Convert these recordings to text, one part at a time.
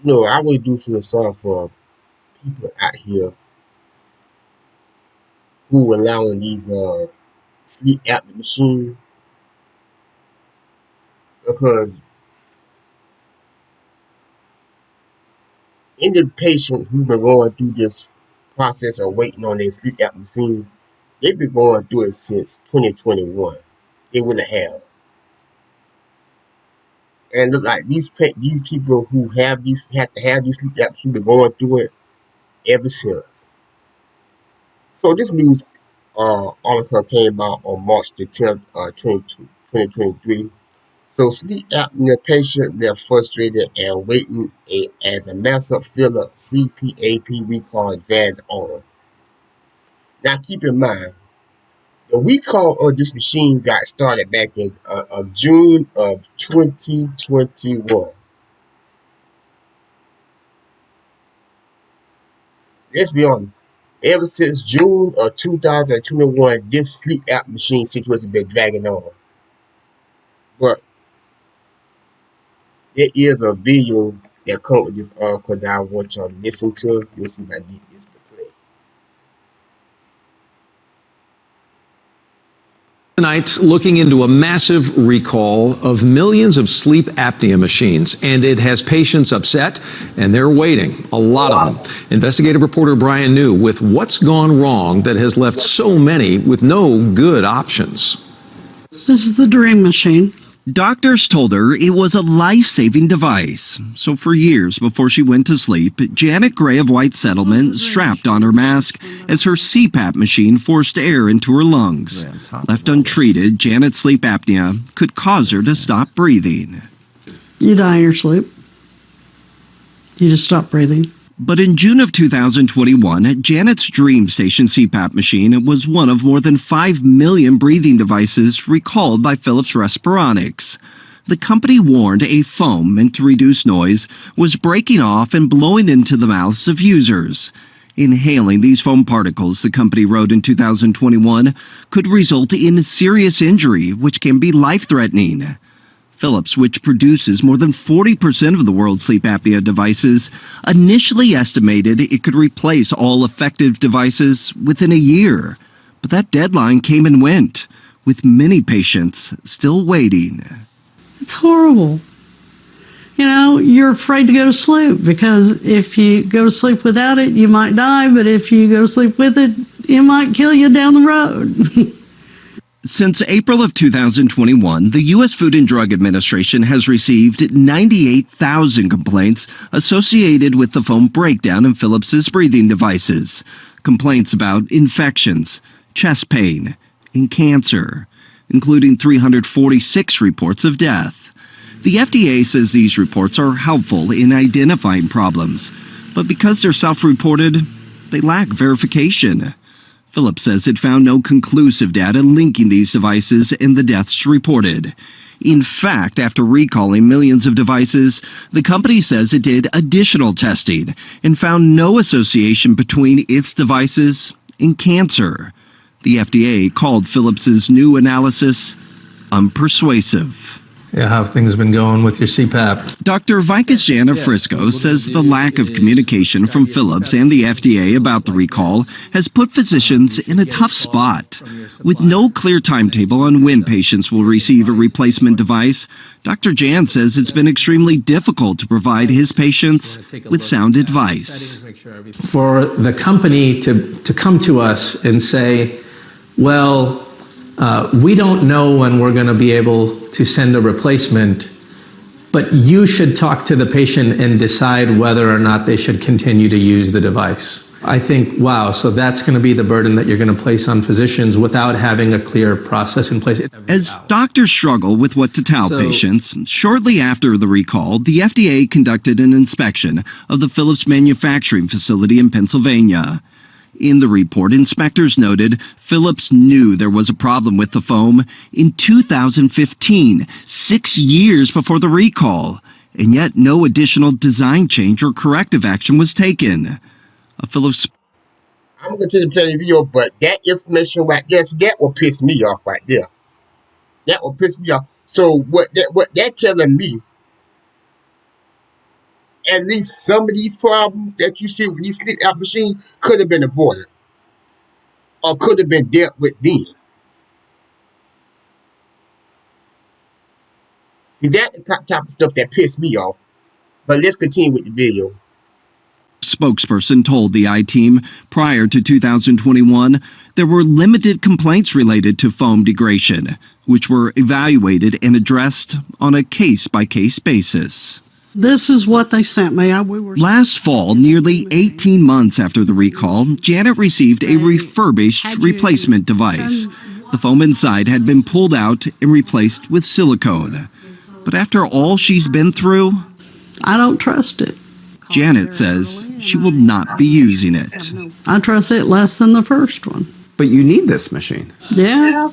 No, I would do feel sorry for people out here who allowing these sleep apnea machines because any patient who been going through this process of waiting on their sleep apnea machine, they've been going through it since 2021. They really have. And look like these people who have to have these sleep apps who've been going through it ever since. So this news article came out on March the 10th, 2023. So sleep apnea patient left frustrated and waiting as a massive Philips CPAP recall advances on. Now keep in mind, the recall of this machine got started back in June of 2021. Let's be honest. Ever since June of 2021, this sleep app machine situation has been dragging on. But there is a video that comes with this article that I want y'all to listen to. Let me see if I get this to play. Tonight's looking into a massive recall of millions of sleep apnea machines, and it has patients upset, and they're waiting, a lot of them. Investigative reporter Brian New with what's gone wrong that has left so many with no good options. This is the Dream Machine. Doctors told her it was a life-saving device. So for years before she went to sleep, Janet Gray of White Settlement strapped on her mask as her CPAP machine forced air into her lungs. Left untreated, Janet's sleep apnea could cause her to stop breathing. You die in your sleep. You just stop breathing. But in June of 2021, Janet's Dream Station CPAP machine was one of more than 5 million breathing devices recalled by Philips Respironics. The company warned a foam meant to reduce noise was breaking off and blowing into the mouths of users. Inhaling these foam particles, the company wrote in 2021, could result in serious injury, which can be life-threatening. Philips, which produces more than 40% of the world's sleep apnea devices, initially estimated it could replace all effective devices within a year. But that deadline came and went, with many patients still waiting. It's horrible. You know, you're afraid to go to sleep because if you go to sleep without it, you might die. But if you go to sleep with it, it might kill you down the road. Since April of 2021, the U.S. Food and Drug Administration has received 98,000 complaints associated with the foam breakdown in Philips' breathing devices. Complaints about infections, chest pain, and cancer, including 346 reports of death. The FDA says these reports are helpful in identifying problems, but because they're self-reported, they lack verification. Philips says it found no conclusive data linking these devices and the deaths reported. In fact, after recalling millions of devices, the company says it did additional testing and found no association between its devices and cancer. The FDA called Philips's new analysis unpersuasive. Yeah, how have things been going with your CPAP? Dr. Vikas Jan of Frisco says the lack of communication from Philips and the FDA about the recall has put physicians in a tough spot. With no clear timetable on when patients will receive a replacement device, Dr. Jan says it's been extremely difficult to provide his patients with sound advice. For the company to come to us and say, well, we don't know when we're going to be able to send a replacement, but you should talk to the patient and decide whether or not they should continue to use the device. I think, wow, so that's going to be the burden that you're going to place on physicians without having a clear process in place. As doctors struggle with what to tell patients, shortly after the recall, the FDA conducted an inspection of the Philips manufacturing facility in Pennsylvania. In the report, inspectors noted Philips knew there was a problem with the foam in 2015, 6 years before the recall, and yet no additional design change or corrective action was taken. Philips. I'm going to continue playing the video, but that information right there, that will piss me off right there. That will piss me off. So what that telling me, at least some of these problems that you see with these sleep app machines could have been avoided or could have been dealt with then. See, that's the type of stuff that pissed me off. But let's continue with the video. Spokesperson told the I-Team prior to 2021 there were limited complaints related to foam degradation, which were evaluated and addressed on a case-by-case basis. This is what they sent me. Last fall, nearly 18 months after the recall, Janet received a refurbished replacement device. The foam inside had been pulled out and replaced with silicone. But after all she's been through, I don't trust it. Janet says she will not be using it. I trust it less than the first one. But you need this machine. Yeah.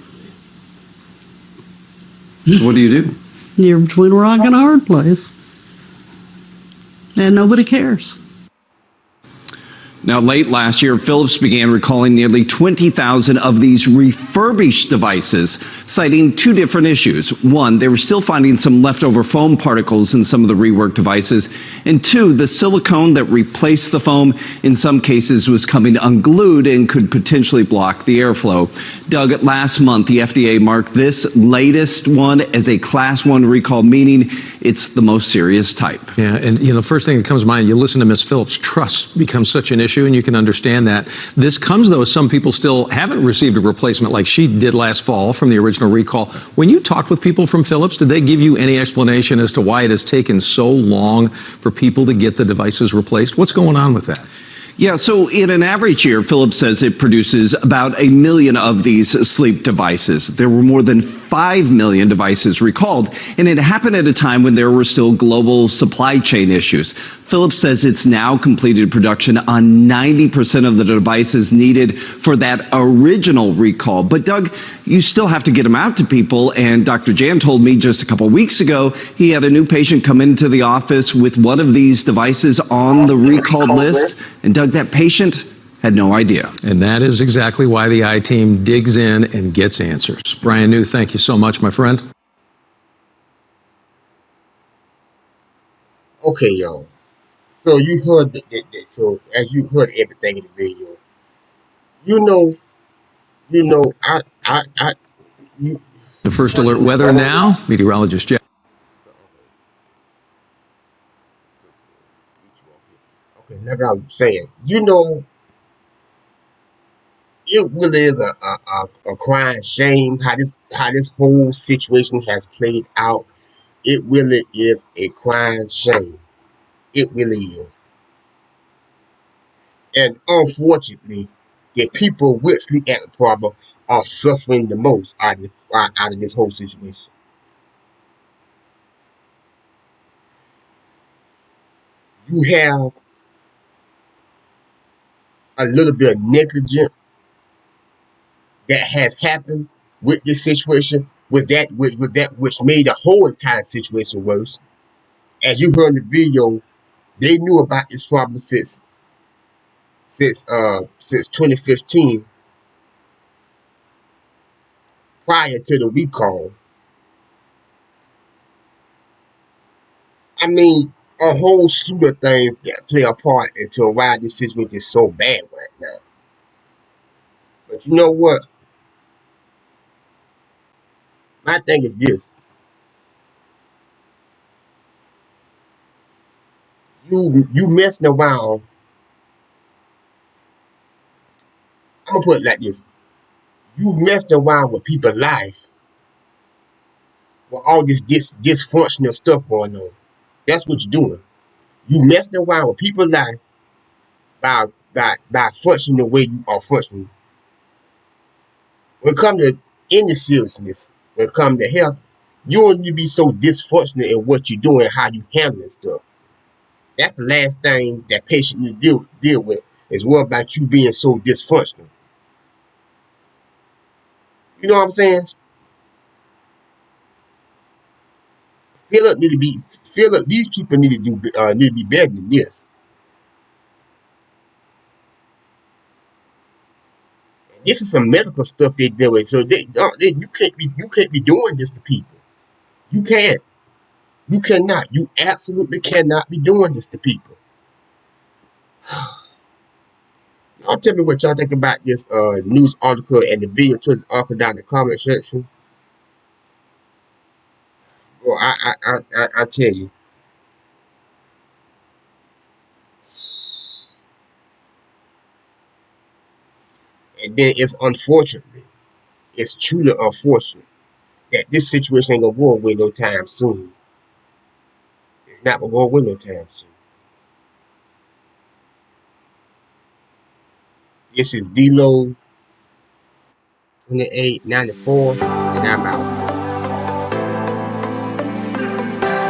What do you do? You're between a rock and a hard place. And nobody cares. Now, late last year, Philips began recalling nearly 20,000 of these refurbished devices, citing two different issues. One, they were still finding some leftover foam particles in some of the reworked devices. And two, the silicone that replaced the foam in some cases was coming unglued and could potentially block the airflow. Doug, last month, the FDA marked this latest one as a Class 1 recall, meaning it's the most serious type. Yeah, and the first thing that comes to mind, you listen to Ms. Phillips, trust becomes such an issue, and you can understand that. This comes, though, as some people still haven't received a replacement like she did last fall from the original recall. When you talked with people from Philips, did they give you any explanation as to why it has taken so long for people to get the devices replaced? What's going on with that? Yeah, so in an average year, Philips says it produces about 1 million of these sleep devices. There were more than 5 million devices recalled, and it happened at a time when there were still global supply chain issues. Philips says it's now completed production on 90% of the devices needed for that original recall. But Doug, you still have to get them out to people, and Dr. Jan told me just a couple weeks ago he had a new patient come into the office with one of these devices on the recalled list, and Doug, that patient had no idea. And that is exactly why the I-Team digs in and gets answers. Brian New, thank you so much, my friend. Okay, y'all. So you heard so as you heard everything in the video, you, The first alert weather now, meteorologist Jeff. okay, like I was saying, it really is a crying shame how this whole situation has played out. It really is a crying shame. It really is. And unfortunately, the people with sleep apnea problem are suffering the most out of this whole situation. You have a little bit of negligence that has happened with this situation, with that which made the whole entire situation worse. As you heard in the video, they knew about this problem since 2015, prior to the recall. I mean, a whole slew of things that play a part into why this situation is so bad right now. But you know what? My thing is this. You messing around. I'm gonna put it like this. You messing around with people's life with all this dysfunctional stuff going on. That's what you're doing. You messing around with people's life by functioning the way you are functioning. When it comes to any seriousness, when it comes to health, you don't need to be so dysfunctional in what you're doing, how you handling stuff. That's the last thing that patient need to deal with, is worry about you being so dysfunctional. You know what I'm saying? These people need to be better than this. This is some medical stuff they deal with, so you can't be doing this to people. You can't. You cannot. You absolutely cannot be doing this to people. Y'all tell me what y'all think about this news article and the video to this article down in the comment section. Well, I tell you. And then it's truly unfortunate that this situation ain't gonna go away no time soon. It's not gonna go away no time soon. This is D-Lo 2894, and I'm out.